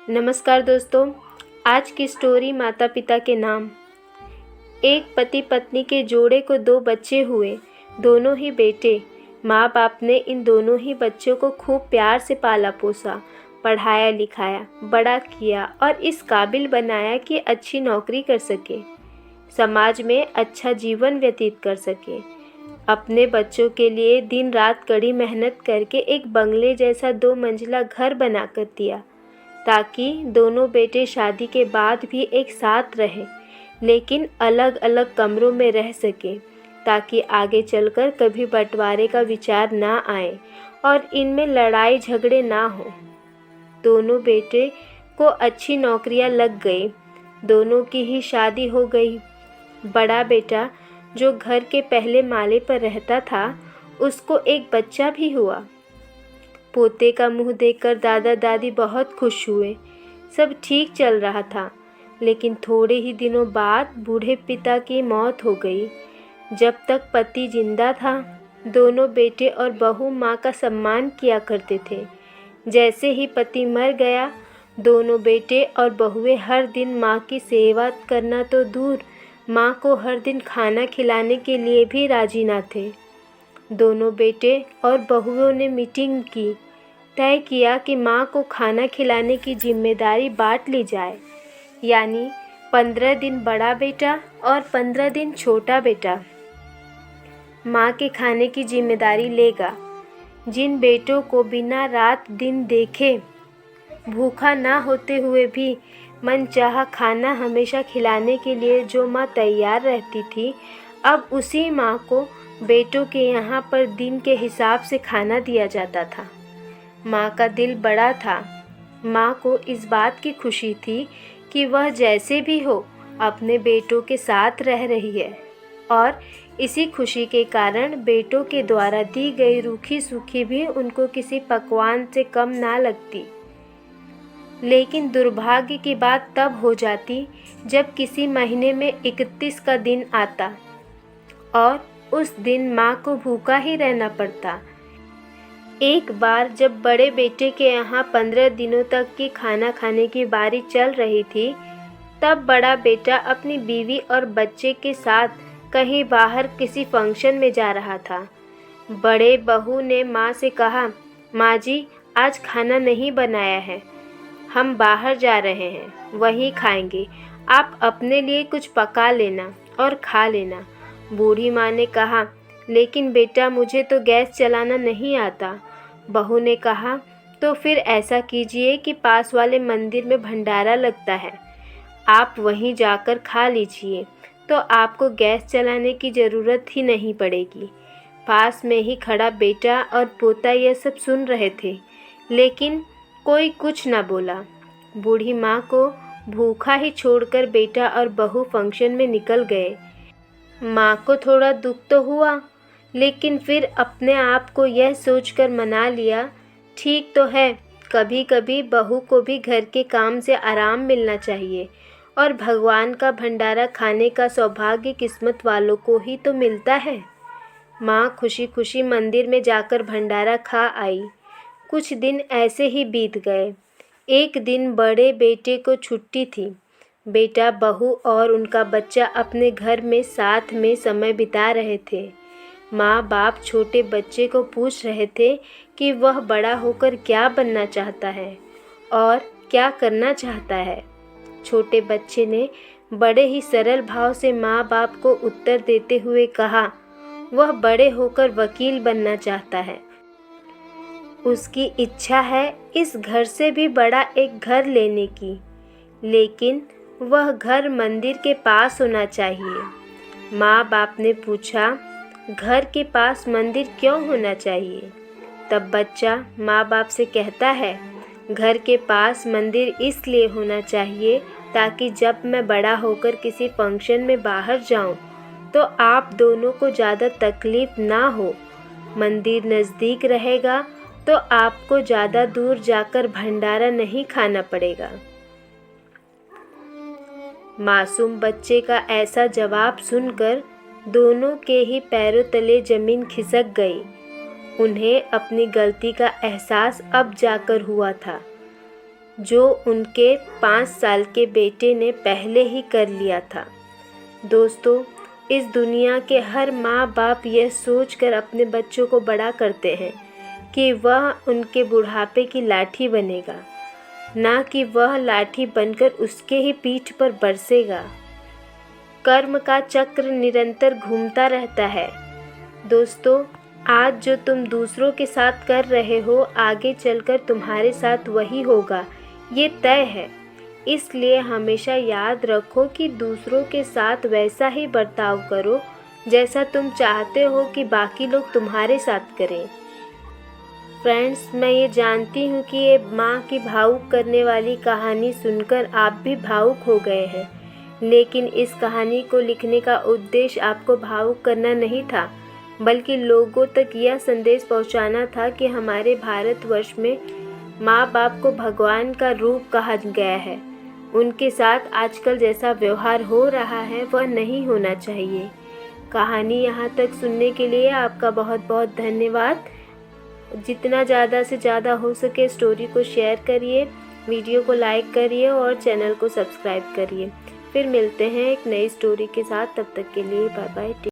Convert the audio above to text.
नमस्कार दोस्तों। आज की स्टोरी माता पिता के नाम। एक पति पत्नी के जोड़े को 2 बच्चे हुए, दोनों ही बेटे। माँ बाप ने इन दोनों ही बच्चों को खूब प्यार से पाला पोसा, पढ़ाया लिखाया, बड़ा किया और इस काबिल बनाया कि अच्छी नौकरी कर सके, समाज में अच्छा जीवन व्यतीत कर सके। अपने बच्चों के लिए दिन रात कड़ी मेहनत करके एक बंगले जैसा 2 मंजिला घर बनाकर दिया, ताकि दोनों बेटे शादी के बाद भी एक साथ रहें, लेकिन अलग अलग कमरों में रह सकें, ताकि आगे चलकर कभी बंटवारे का विचार ना आए और इनमें लड़ाई झगड़े ना हो। दोनों बेटे को अच्छी नौकरियां लग गई, दोनों की ही शादी हो गई। बड़ा बेटा जो घर के पहले माले पर रहता था, उसको एक बच्चा भी हुआ। पोते का मुंह देखकर दादा दादी बहुत खुश हुए। सब ठीक चल रहा था, लेकिन थोड़े ही दिनों बाद बूढ़े पिता की मौत हो गई। जब तक पति जिंदा था, दोनों बेटे और बहू माँ का सम्मान किया करते थे। जैसे ही पति मर गया, दोनों बेटे और बहुएं हर दिन माँ की सेवा करना तो दूर, माँ को हर दिन खाना खिलाने के लिए भी राजी ना थे। दोनों बेटे और बहुओं ने मीटिंग की, तय किया कि माँ को खाना खिलाने की जिम्मेदारी बांट ली जाए, यानी 15 दिन बड़ा बेटा और 15 दिन छोटा बेटा माँ के खाने की जिम्मेदारी लेगा। जिन बेटों को बिना रात दिन देखे भूखा ना होते हुए भी मनचाहा खाना हमेशा खिलाने के लिए जो माँ तैयार रहती थी, अब उसी माँ को बेटों के यहाँ पर दिन के हिसाब से खाना दिया जाता था। माँ का दिल बड़ा था। माँ को इस बात की खुशी थी कि वह जैसे भी हो अपने बेटों के साथ रह रही है, और इसी खुशी के कारण बेटों के द्वारा दी गई रूखी सूखी भी उनको किसी पकवान से कम ना लगती। लेकिन दुर्भाग्य की बात तब हो जाती जब किसी महीने में 31 का दिन आता और उस दिन माँ को भूखा ही रहना पड़ता। एक बार जब बड़े बेटे के यहाँ 15 दिनों तक की खाना खाने की बारी चल रही थी, तब बड़ा बेटा अपनी बीवी और बच्चे के साथ कहीं बाहर किसी फंक्शन में जा रहा था। बड़े बहू ने माँ से कहा, माँ जी, आज खाना नहीं बनाया है, हम बाहर जा रहे हैं, वहीं खाएंगे, आप अपने लिए कुछ पका लेना और खा लेना। बूढ़ी माँ ने कहा, लेकिन बेटा मुझे तो गैस चलाना नहीं आता। बहू ने कहा, तो फिर ऐसा कीजिए कि पास वाले मंदिर में भंडारा लगता है, आप वहीं जाकर खा लीजिए, तो आपको गैस चलाने की ज़रूरत ही नहीं पड़ेगी। पास में ही खड़ा बेटा और पोता यह सब सुन रहे थे, लेकिन कोई कुछ न बोला। बूढ़ी माँ को भूखा ही छोड़कर बेटा और बहू फंक्शन में निकल गए। माँ को थोड़ा दुख तो हुआ, लेकिन फिर अपने आप को यह सोचकर मना लिया, ठीक तो है, कभी कभी बहू को भी घर के काम से आराम मिलना चाहिए, और भगवान का भंडारा खाने का सौभाग्य किस्मत वालों को ही तो मिलता है। माँ खुशी खुशी मंदिर में जाकर भंडारा खा आई। कुछ दिन ऐसे ही बीत गए। एक दिन बड़े बेटे को छुट्टी थी। बेटा, बहू और उनका बच्चा अपने घर में साथ में समय बिता रहे थे। माँ बाप छोटे बच्चे को पूछ रहे थे कि वह बड़ा होकर क्या बनना चाहता है और क्या करना चाहता है। छोटे बच्चे ने बड़े ही सरल भाव से माँ बाप को उत्तर देते हुए कहा, वह बड़े होकर वकील बनना चाहता है। उसकी इच्छा है इस घर से भी बड़ा एक घर लेने की, लेकिन वह घर मंदिर के पास होना चाहिए। माँ बाप ने पूछा, घर के पास मंदिर क्यों होना चाहिए? तब बच्चा माँ बाप से कहता है, घर के पास मंदिर इसलिए होना चाहिए ताकि जब मैं बड़ा होकर किसी फंक्शन में बाहर जाऊं, तो आप दोनों को ज़्यादा तकलीफ ना हो। मंदिर नज़दीक रहेगा तो आपको ज़्यादा दूर जाकर भंडारा नहीं खाना पड़ेगा। मासूम बच्चे का ऐसा जवाब सुनकर दोनों के ही पैरों तले जमीन खिसक गई। उन्हें अपनी गलती का एहसास अब जाकर हुआ था। जो उनके 5 साल के बेटे ने पहले ही कर लिया था। दोस्तों, इस दुनिया के हर माँ बाप यह सोचकर अपने बच्चों को बड़ा करते हैं कि वह उनके बुढ़ापे की लाठी बनेगा, ना कि वह लाठी बनकर उसके ही पीठ पर बरसेगा। कर्म का चक्र निरंतर घूमता रहता है। दोस्तों, आज जो तुम दूसरों के साथ कर रहे हो, आगे चलकर तुम्हारे साथ वही होगा, ये तय है। इसलिए हमेशा याद रखो कि दूसरों के साथ वैसा ही बर्ताव करो जैसा तुम चाहते हो कि बाकी लोग तुम्हारे साथ करें। फ्रेंड्स, मैं ये जानती हूँ कि ये माँ की भावुक करने वाली कहानी सुनकर आप भी भावुक हो गए हैं, लेकिन इस कहानी को लिखने का उद्देश्य आपको भावुक करना नहीं था, बल्कि लोगों तक यह संदेश पहुँचाना था कि हमारे भारतवर्ष में माँ बाप को भगवान का रूप कहा गया है। उनके साथ आजकल जैसा व्यवहार हो रहा है वह नहीं होना चाहिए। कहानी यहाँ तक सुनने के लिए आपका बहुत बहुत धन्यवाद। जितना ज़्यादा से ज़्यादा हो सके स्टोरी को शेयर करिए, वीडियो को लाइक करिए और चैनल को सब्सक्राइब करिए। फिर मिलते हैं एक नई स्टोरी के साथ, तब तक के लिए बाय बाय।